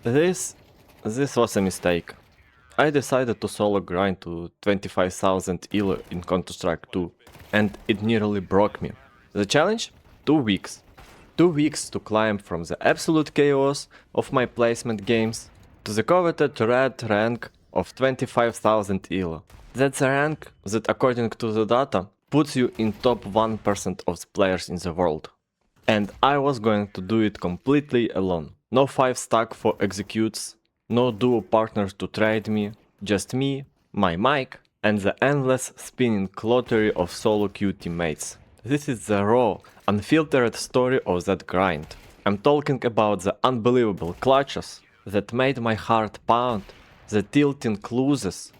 This was a mistake. I decided to solo grind to 25,000 elo in Counter-Strike 2, and it nearly broke me. The challenge? 2 weeks. 2 weeks to climb from the absolute chaos of my placement games to the coveted red rank of 25,000 elo. That's a rank that, according to the data, puts you in top 1% of the players in the world. And I was going to do it completely alone. No 5 stack for executes, no duo partners to trade me, just me, my mic, and the endless spinning lottery of solo queue teammates. This is the raw, unfiltered story of that grind. I'm talking about the unbelievable clutches that made my heart pound, the tilting loses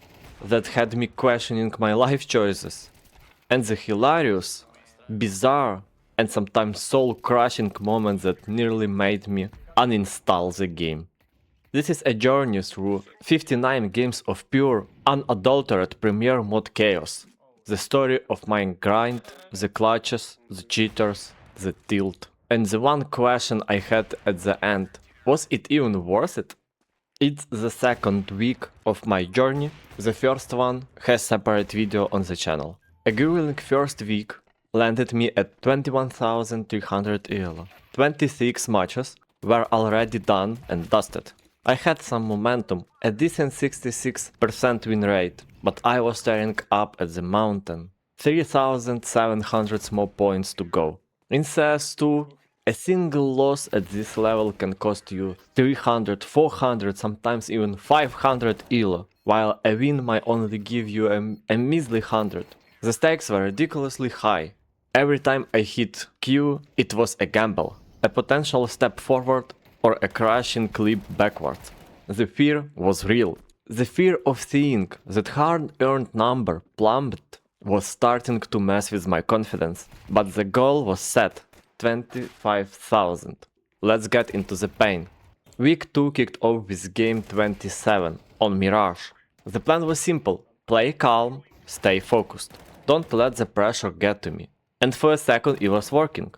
that had me questioning my life choices, and the hilarious, bizarre, and sometimes soul-crushing moments that nearly made me uninstall the game. This is a journey through 59 games of pure, unadulterated premier mode chaos. The story of my grind, the clutches, the cheaters, the tilt. And the one question I had at the end, was it even worth it? It's the second week of my journey, the first one has separate video on the channel. A grueling first week landed me at 21,300 elo. 26 matches were already done and dusted. I had some momentum, a decent 66% win rate, but I was staring up at the mountain. 3,700 more points to go. In CS2, a single loss at this level can cost you 300, 400, sometimes even 500 elo, while a win might only give you a measly 100. The stakes were ridiculously high. Every time I hit Q, it was a gamble, a potential step forward or a crashing leap backwards. The fear was real. The fear of seeing that hard-earned number plummet was starting to mess with my confidence, but the goal was set, 25,000. Let's get into the pain. Week 2 kicked off with game 27 on Mirage. The plan was simple, play calm, stay focused. Don't let the pressure get to me. And for a second it was working.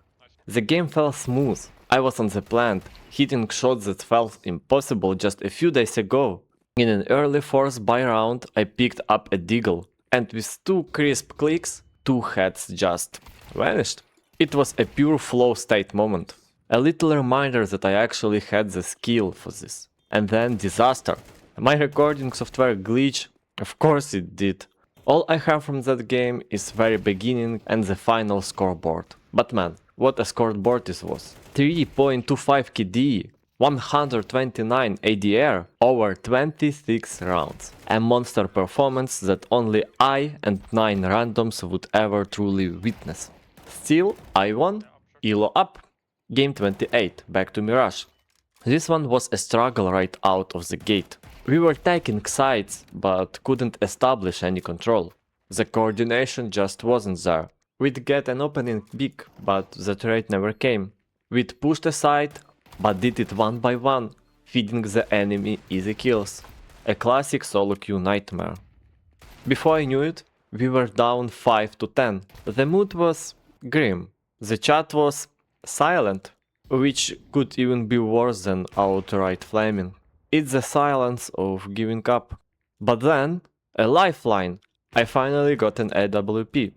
The game felt smooth. I was on the plant, hitting shots that felt impossible just a few days ago. In an early force buy round, I picked up a deagle, and with 2 crisp clicks, 2 heads just vanished. It was a pure flow state moment. A little reminder that I actually had the skill for this. And then disaster. My recording software glitched, of course it did. All I have from that game is very beginning and the final scoreboard. But man, what a scoreboard this was. 3.25 KD, 129 ADR over 26 rounds. A monster performance that only I and 9 randoms would ever truly witness. Still, I won, elo up. Game 28, back to Mirage. This one was a struggle right out of the gate. We were taking sides, but couldn't establish any control. The coordination just wasn't there. We'd get an opening pick, but the trade never came. We'd pushed aside, but did it one by one, feeding the enemy easy kills. A classic solo queue nightmare. Before I knew it, we were down 5 to 10. The mood was grim. The chat was silent, which could even be worse than outright flaming. It's the silence of giving up. But then, a lifeline. I finally got an AWP.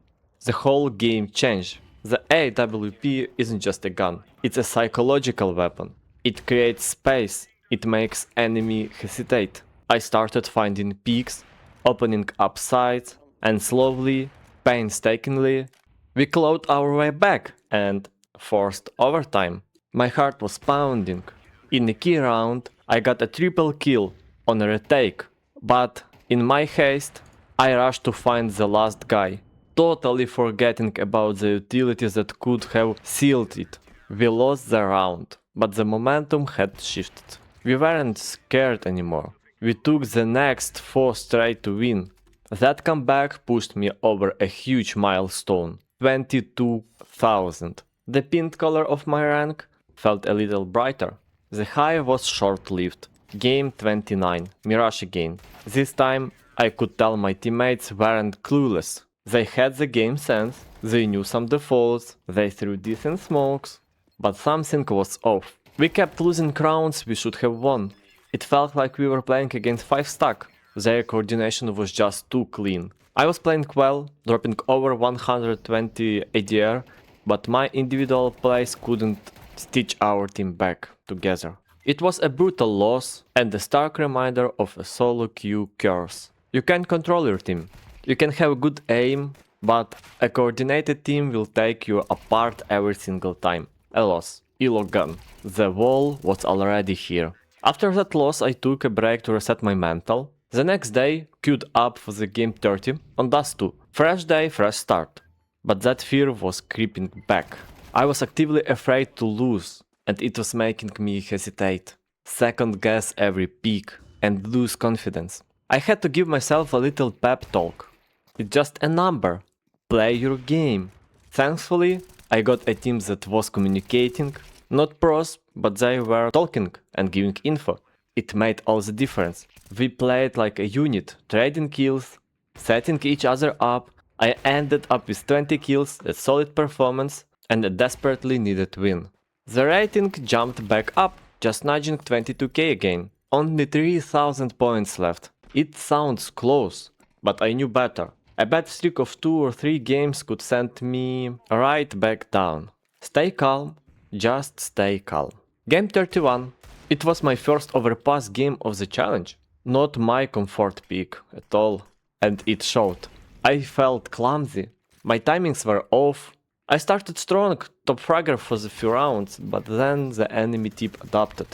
The whole game changed. The AWP isn't just a gun, it's a psychological weapon. It creates space, it makes enemy hesitate. I started finding peaks, opening up sides, and slowly, painstakingly, we clawed our way back and forced overtime. My heart was pounding. In a key round, I got a triple kill on a retake, but in my haste, I rushed to find the last guy, totally forgetting about the utilities that could have sealed it. We lost the round, but the momentum had shifted. We weren't scared anymore. We took the next 4 straight to win. That comeback pushed me over a huge milestone, 22,000. The pink color of my rank felt a little brighter. The high was short-lived. Game 29, Mirage again. This time I could tell my teammates weren't clueless. They had the game sense, they knew some defaults, they threw decent smokes, but something was off. We kept losing rounds we should have won. It felt like we were playing against 5 stack. Their coordination was just too clean. I was playing well, dropping over 120 ADR, but my individual plays couldn't stitch our team back together. It was a brutal loss and a stark reminder of a solo queue curse. You can control your team. You can have good aim, but a coordinated team will take you apart every single time. A loss. Elo gun. The wall was already here. After that loss, I took a break to reset my mental. The next day, queued up for the game 30 on Dust 2. Fresh day, fresh start. But that fear was creeping back. I was actively afraid to lose, and it was making me hesitate, second guess every peak, and lose confidence. I had to give myself a little pep talk. It's just a number. Play your game. Thankfully, I got a team that was communicating, not pros, but they were talking and giving info. It made all the difference. We played like a unit, trading kills, setting each other up. I ended up with 20 kills, a solid performance, and a desperately needed win. The rating jumped back up, just nudging 22k again. Only 3000 points left. It sounds close, but I knew better. A bad streak of 2 or 3 games could send me right back down. Stay calm, just stay calm. Game 31. It was my first overpass game of the challenge. Not my comfort peak at all, and it showed. I felt clumsy. My timings were off. I started strong, top fragger for the few rounds, but then the enemy team adapted.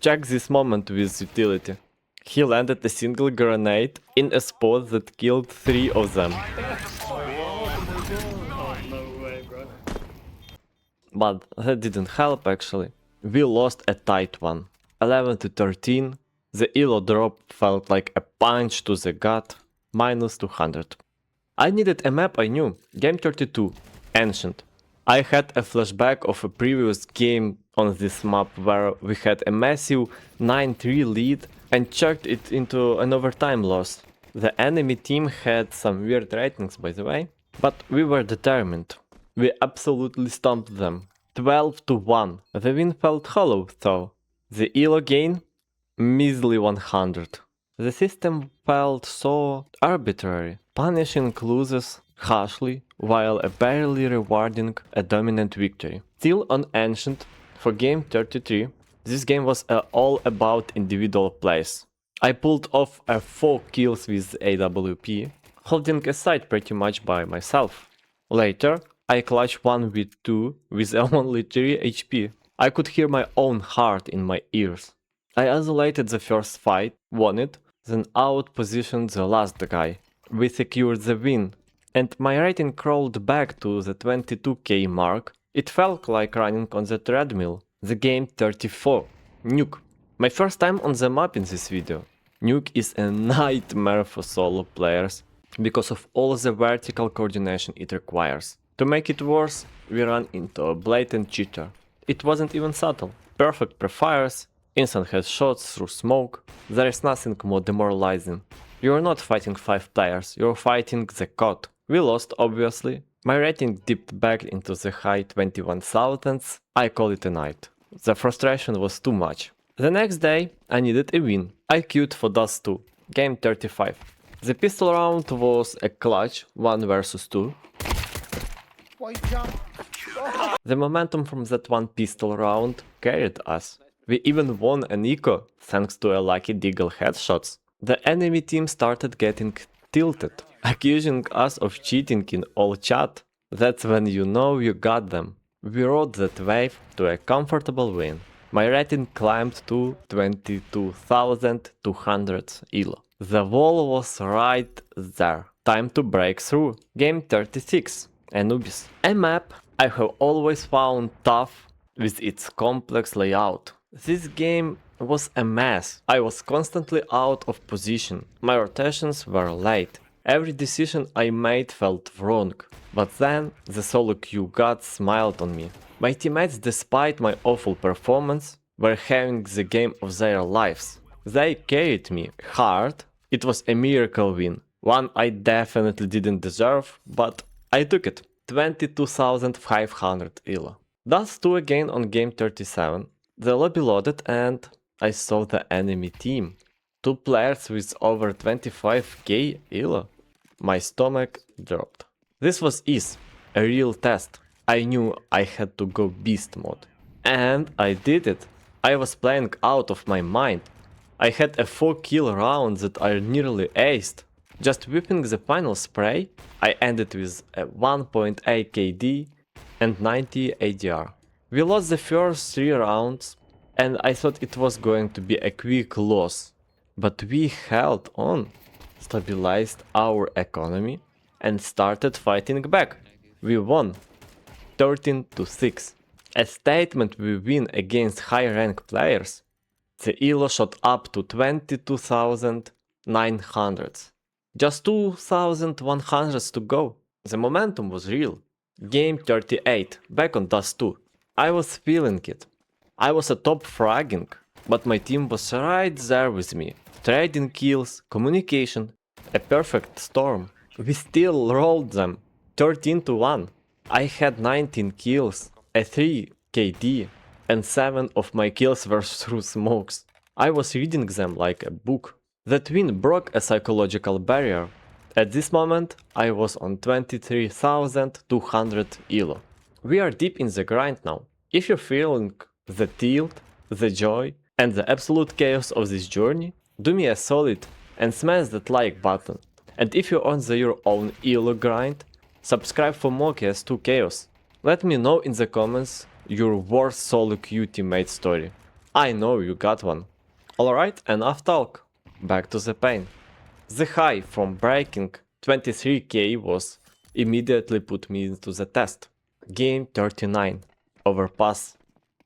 Check this moment with utility. He landed a single grenade in a spot that killed 3 of them. But that didn't help actually. We lost a tight one. 11 to 13. The elo drop felt like a punch to the gut. Minus 200. I needed a map I knew. Game 32. Ancient. I had a flashback of a previous game on this map where we had a massive 9-3 lead and chucked it into an overtime loss. The enemy team had some weird ratings by the way, but we were determined. We absolutely stomped them. 12 to 1. The win felt hollow though. The elo gain? Measly 100. The system felt so arbitrary, punishing losers harshly while barely rewarding a dominant victory. Still on Ancient, for game 33, this game was all about individual plays. I pulled off 4 kills with AWP, holding a side pretty much by myself. Later, I clutched 1v2 with only 3 HP. I could hear my own heart in my ears. I isolated the first fight, won it, then outpositioned the last guy. We secured the win, and my rating crawled back to the 22k mark. It felt like running on the treadmill. The game 34. Nuke. My first time on the map in this video. Nuke is a nightmare for solo players because of all the vertical coordination it requires. To make it worse, we ran into a blatant cheater. It wasn't even subtle. Perfect prefires, instant headshots through smoke. There is nothing more demoralizing. You're not fighting 5 players, you're fighting the COD. We lost, obviously. My rating dipped back into the high 21,000s. I call it a night. The frustration was too much. The next day, I needed a win. I queued for Dust 2, game 35. The pistol round was a clutch 1 versus 2. The momentum from that one pistol round carried us. We even won an eco thanks to a lucky deagle headshots. The enemy team started getting tilted, accusing us of cheating in all chat. That's when you know you got them. We rode that wave to a comfortable win. My rating climbed to 22,200 elo. The wall was right there. Time to break through. Game 36. Anubis. A map I have always found tough with its complex layout. This game was a mess. I was constantly out of position. My rotations were late. Every decision I made felt wrong. But then the solo queue god smiled on me. My teammates, despite my awful performance, were having the game of their lives. They carried me hard. It was a miracle win. One I definitely didn't deserve, but I took it. 22,500 elo. Dust 2 again on game 37. The lobby loaded and I saw the enemy team. 2 players with over 25k elo. My stomach dropped. This was easy, a real test. I knew I had to go beast mode. And I did it. I was playing out of my mind. I had a 4 kill round that I nearly aced. Just whipping the final spray, I ended with a 1.8 KD and 90 ADR. We lost the first 3 rounds, and I thought it was going to be a quick loss. But we held on, stabilized our economy, and started fighting back. We won 13-6. A statement we win against high rank players. The elo shot up to 22,900. Just 2,100 to go. The momentum was real. Game 38, back on Dust 2. I was feeling it. I was a top fragging, but my team was right there with me. Trading kills, communication, a perfect storm. We still rolled them 13-1. I had 19 kills, a 3 KD, and 7 of my kills were through smokes. I was reading them like a book. That win broke a psychological barrier. At this moment, I was on 23,200 elo. We are deep in the grind now. If you're feeling the tilt, the joy, and the absolute chaos of this journey, do me a solid and smash that like button. And if you're on your own elo grind, subscribe for more CS2 chaos. Let me know in the comments your worst solo queue teammate story. I know you got one. Alright, enough talk. Back to the pain. The high from breaking 23k was immediately put me into the test. Game 39. Overpass.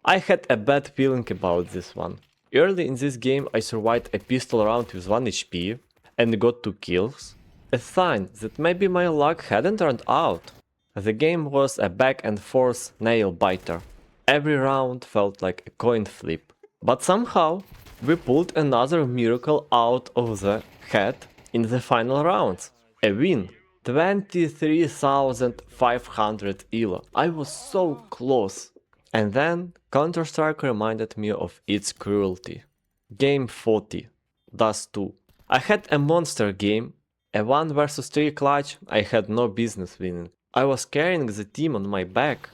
I had a bad feeling about this one. Early in this game I survived a pistol round with 1 HP and got 2 kills. A sign that maybe my luck hadn't run out. The game was a back and forth nail biter. Every round felt like a coin flip. But somehow we pulled another miracle out of the hat in the final rounds. A win. 23,500 elo. I was so close. And then Counter-Strike reminded me of its cruelty. Game 40. Dust 2. I had a monster game. A 1 vs 3 clutch I had no business winning. I was carrying the team on my back.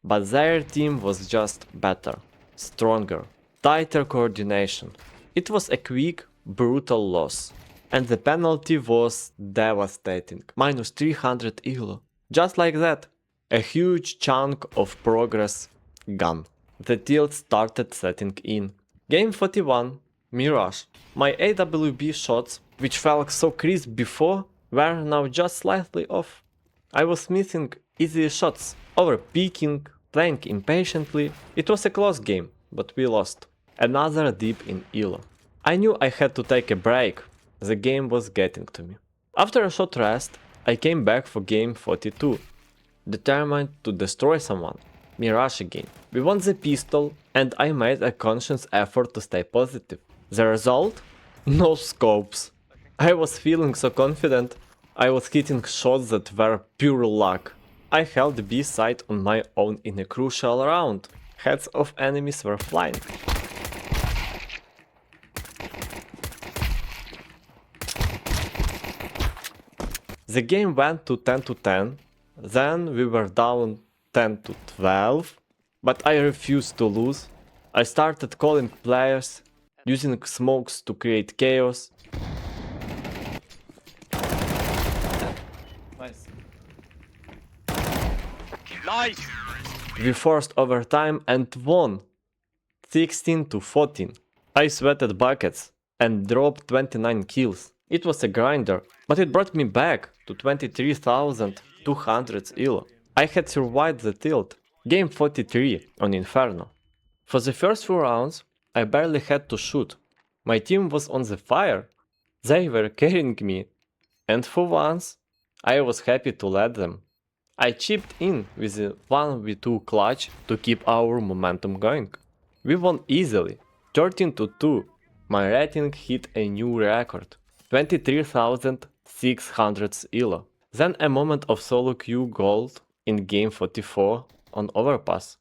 But their team was just better, stronger, tighter coordination. It was a quick, brutal loss. And the penalty was devastating. Minus 300 elo. Just like that. A huge chunk of progress gone. The tilt started setting in. Game 41. Mirage. My AWB shots, which felt so crisp before, were now just slightly off. I was missing easy shots, over-peeking, playing impatiently. It was a close game, but we lost. Another dip in elo. I knew I had to take a break. The game was getting to me. After a short rest, I came back for game 42. Determined to destroy someone. Mirage again. We won the pistol, and I made a conscious effort to stay positive. The result? No scopes. I was feeling so confident. I was hitting shots that were pure luck. I held B side on my own in a crucial round. Heads of enemies were flying. The game went to 10-10. Then we were down 10-12, but I refused to lose. I started calling players, using smokes to create chaos. Nice! We forced overtime and won 16-14. I sweated buckets and dropped 29 kills. It was a grinder, but it brought me back to 23,200 elo. I had survived the tilt. Game 43 on Inferno. For the first few rounds, I barely had to shoot. My team was on the fire. They were carrying me. And for once, I was happy to let them. I chipped in with a 1v2 clutch to keep our momentum going. We won easily, 13-2. My rating hit a new record, 23,000 600 elo. Then a moment of solo queue gold in game 44 on overpass.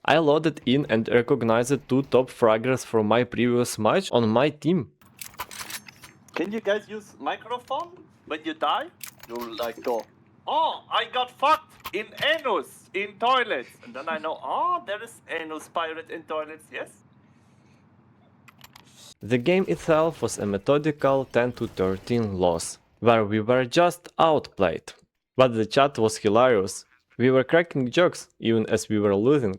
I loaded in and recognized 2 top fraggers from my previous match on my team. Can you guys use microphone when you die? You like go, oh, I got fucked in anus in toilets. And then I know, oh, there is anus pirate in toilets, yes? The game itself was a methodical 10-13 loss, where we were just outplayed. But the chat was hilarious. We were cracking jokes even as we were losing.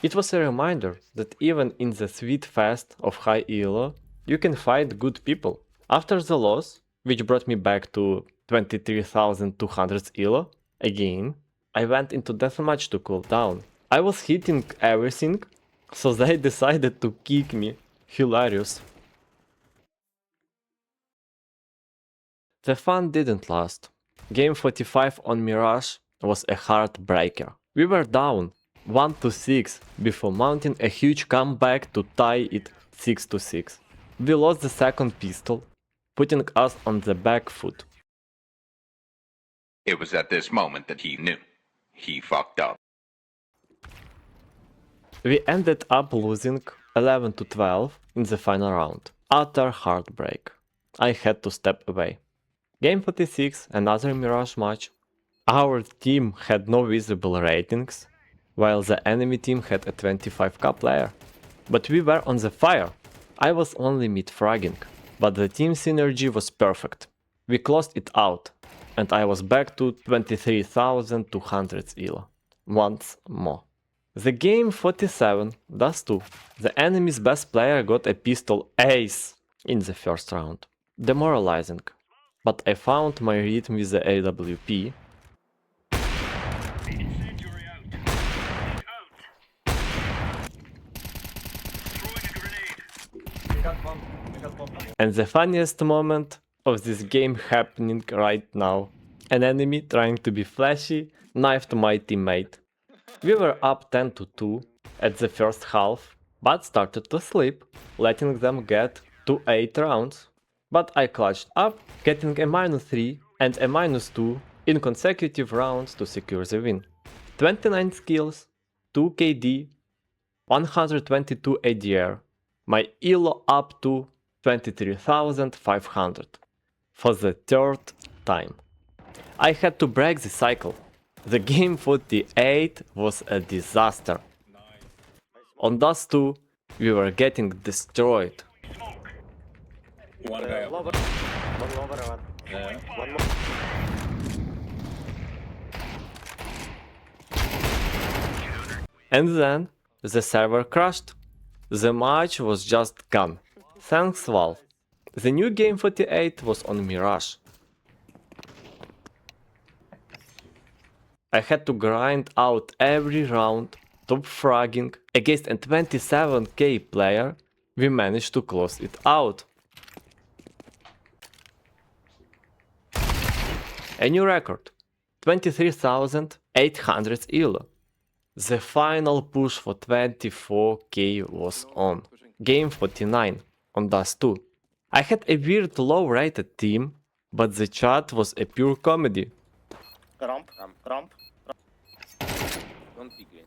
It was a reminder that even in the sweet fest of high elo, you can find good people. After the loss, which brought me back to 23,200 elo, again, I went into deathmatch to cool down. I was hitting everything, so they decided to kick me. Hilarious. The fun didn't last. Game 45 on Mirage was a heartbreaker. We were down 1-6 before mounting a huge comeback to tie it 6-6. We lost the second pistol, putting us on the back foot. It was at this moment that he knew. He fucked up. We ended up losing 11-12 in the final round. Utter heartbreak. I had to step away. Game 46, another Mirage match. Our team had no visible ratings, while the enemy team had a 25k player. But we were on the fire. I was only mid-fragging, but the team synergy was perfect. We closed it out, and I was back to 23,200 elo. Once more. The game 47 does too. The enemy's best player got a pistol ace in the first round. Demoralizing. But I found my rhythm with the AWP. And the funniest moment of this game happening right now. An enemy trying to be flashy knifed my teammate. We were up 10-2 at the first half, but started to sleep, letting them get to 8 rounds. But I clutched up, getting a -3 and a -2 in consecutive rounds to secure the win. 29 kills, 2 KD, 122 ADR, my elo up to 23,500 for the third time. I had to break the cycle. The game 48 was a disaster. On Dust 2, we were getting destroyed. One guy up. Lower. One lower, one. Yeah. One more. And then the server crashed. The match was just gone. Thanks Valve. The new game 48 was on Mirage. I had to grind out every round, top fragging. Against a 27k player, we managed to close it out. A new record, 23,800 elo. The final push for 24k was on. Game 49 on Dust 2. I had a weird low-rated team, but the chat was a pure comedy. Ramp. Ramp. Don't peek green.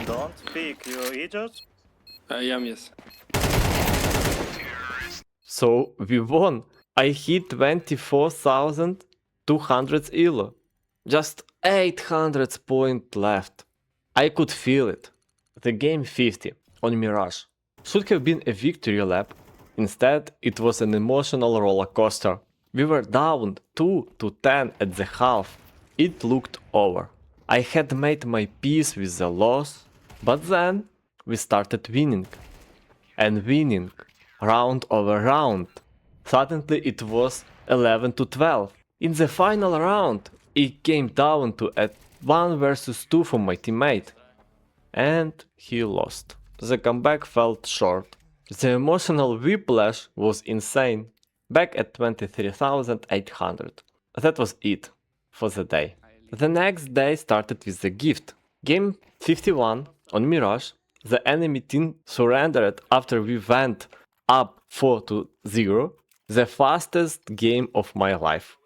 Don't speak, you idiots. Yes. So we won. I hit 24,200 elo. Just 800 points left. I could feel it. The game 50 on Mirage should have been a victory lap. Instead, it was an emotional roller coaster. We were down 2-10 at the half. It looked over. I had made my peace with the loss, but then we started winning. And winning, round over round. Suddenly it was 11-12. In the final round, it came down to a 1 versus 2 for my teammate. And he lost. The comeback felt short. The emotional whiplash was insane. Back at 23,800. That was it for the day. The next day started with the gift. Game 51 on Mirage. The enemy team surrendered after we went up 4-0. The fastest game of my life.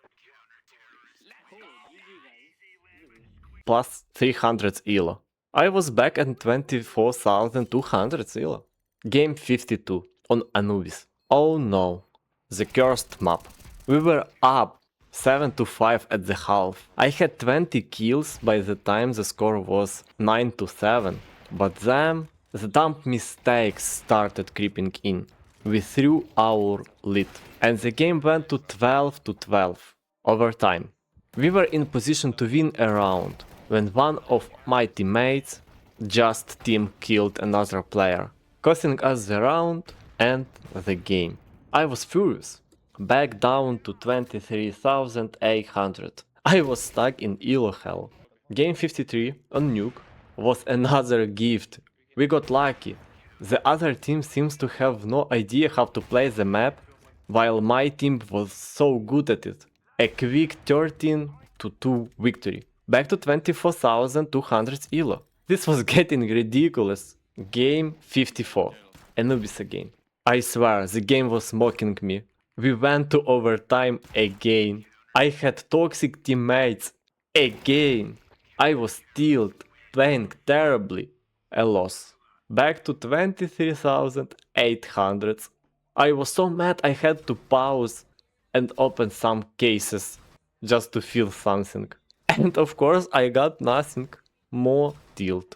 Plus 300 elo. I was back at 24,200 elo. Game 52 on Anubis. Oh no, the cursed map. We were up 7-5 at the half. I had 20 kills by the time the score was 9-7. But then the dumb mistakes started creeping in. We threw our lead and the game went to 12-12 overtime. We were in position to win a round when one of my teammates just team killed another player, costing us the round and the game. I was furious. Back down to 23,800. I was stuck in elo hell. Game 53 on Nuke was another gift. We got lucky. The other team seems to have no idea how to play the map, while my team was so good at it. A quick 13-2 victory. Back to 24,200 elo. This was getting ridiculous. Game 54. Anubis again. I swear, the game was mocking me. We went to overtime again. I had toxic teammates again. I was stealed, playing terribly. A loss. Back to 23,800. I was so mad I had to pause and open some cases just to feel something. And of course I got nothing. More tilt.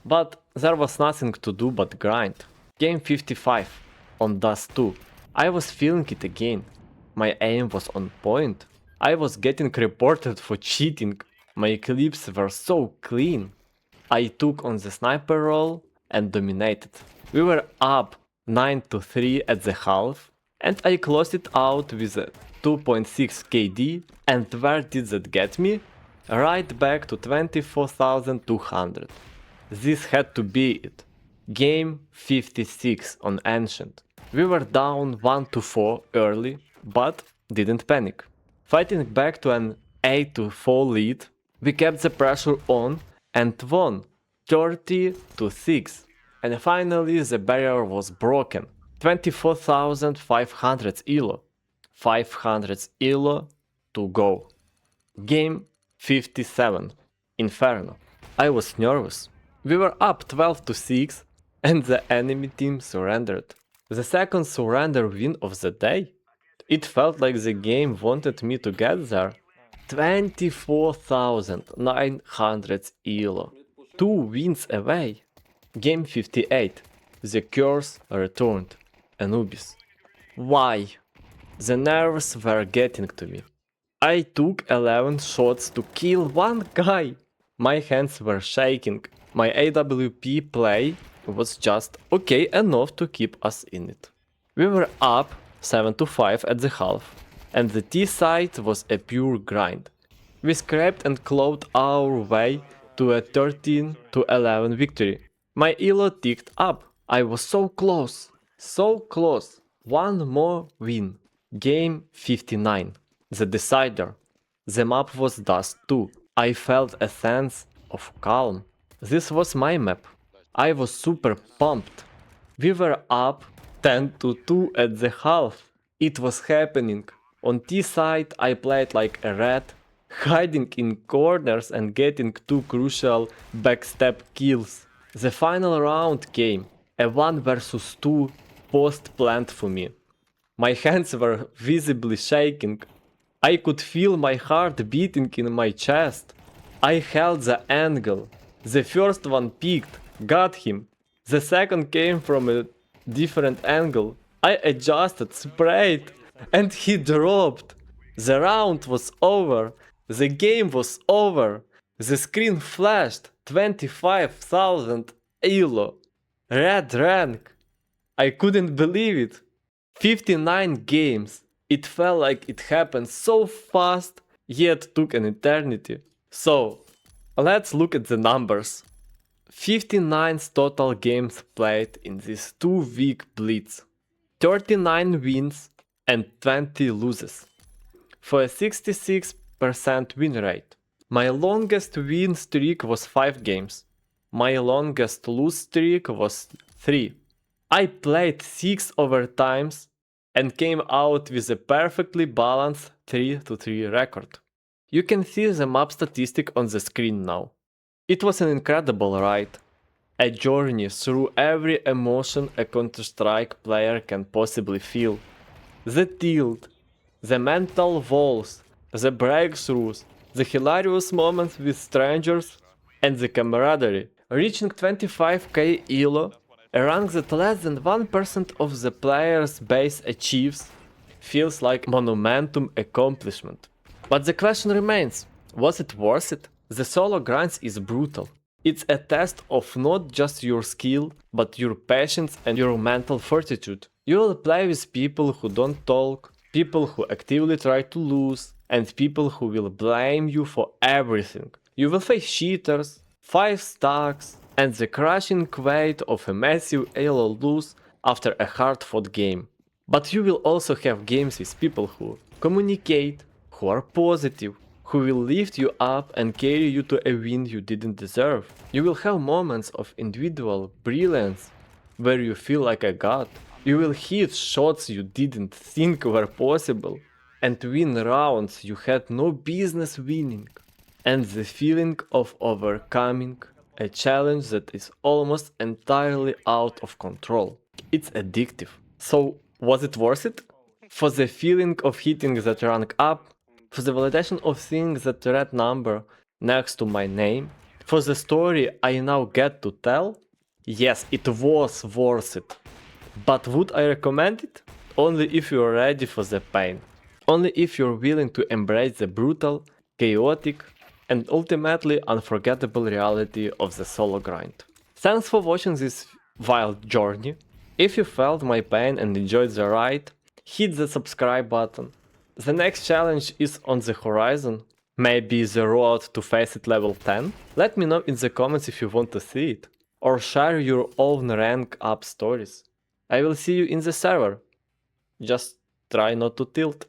But there was nothing to do but grind. Game 55 on Dust 2. I was feeling it again. My aim was on point. I was getting reported for cheating. My clips were so clean. I took on the sniper role and dominated. We were up 9-3 at the half and I closed it out with a 2.6 KD, and where did that get me? Right back to 24,200. This had to be it. Game 56 on Ancient. We were down 1-4 early, but didn't panic. Fighting back to an 8-4 lead, we kept the pressure on and won 30-6. And finally the barrier was broken. 24,500 elo. 500 elo to go. Game 57. Inferno. I was nervous. We were up 12-6 and the enemy team surrendered. The second surrender win of the day? It felt like the game wanted me to get there. 24,900 elo. 2 wins away. Game 58. The curse returned. Anubis. Why? The nerves were getting to me. I took 11 shots to kill one guy. My hands were shaking. My AWP play was just okay enough to keep us in it. We were up 7-5 at the half, and the T side was a pure grind. We scraped and clawed our way to a 13-11 victory. My elo ticked up. I was so close. So close. One more win. Game 59. The decider. The map was Dust 2. I felt a sense of calm. This was my map. I was super pumped. We were up 10-2 at the half. It was happening. On T side I played like a rat, hiding in corners and getting 2 crucial backstep kills. The final round came, a 1 versus 2 post planned for me. My hands were visibly shaking. I could feel my heart beating in my chest. I held the angle. The first one peeked, got him. The second came from a different angle. I adjusted, sprayed, and he dropped. The round was over. The game was over. The screen flashed. 25,000 elo. Red rank. I couldn't believe it. 59 games. It felt like it happened so fast, yet took an eternity. So, let's look at the numbers. 59 total games played in this 2-week blitz. 39 wins and 20 losses. For a 66% win rate. My longest win streak was 5 games. My longest lose streak was 3. I played 6 overtimes and came out with a perfectly balanced 3-3 record. You can see the map statistic on the screen now. It was an incredible ride, a journey through every emotion a Counter-Strike player can possibly feel. The tilt, the mental walls, the breakthroughs, the hilarious moments with strangers, and the camaraderie. Reaching 25k elo, a rank that less than 1% of the player's base achieves, feels like monumentum accomplishment. But the question remains, was it worth it? The solo grind is brutal. It's a test of not just your skill, but your patience and your mental fortitude. You will play with people who don't talk, people who actively try to lose, and people who will blame you for everything. You will face cheaters, 5 stacks, and the crushing weight of a massive elo loss after a hard-fought game. But you will also have games with people who communicate, who are positive, who will lift you up and carry you to a win you didn't deserve. You will have moments of individual brilliance where you feel like a god. You will hit shots you didn't think were possible and win rounds you had no business winning. And the feeling of overcoming a challenge that is almost entirely out of control. It's addictive. So, was it worth it? For the feeling of hitting that rank up, for the validation of seeing that red number next to my name, for the story I now get to tell? Yes, it was worth it. But would I recommend it? Only if you're ready for the pain. Only if you're willing to embrace the brutal, chaotic, and ultimately unforgettable reality of the solo grind. Thanks for watching this wild journey. If you felt my pain and enjoyed the ride, hit the subscribe button. The next challenge is on the horizon. Maybe the road to face it level 10? Let me know in the comments if you want to see it. Or share your own rank up stories. I will see you in the server. Just try not to tilt.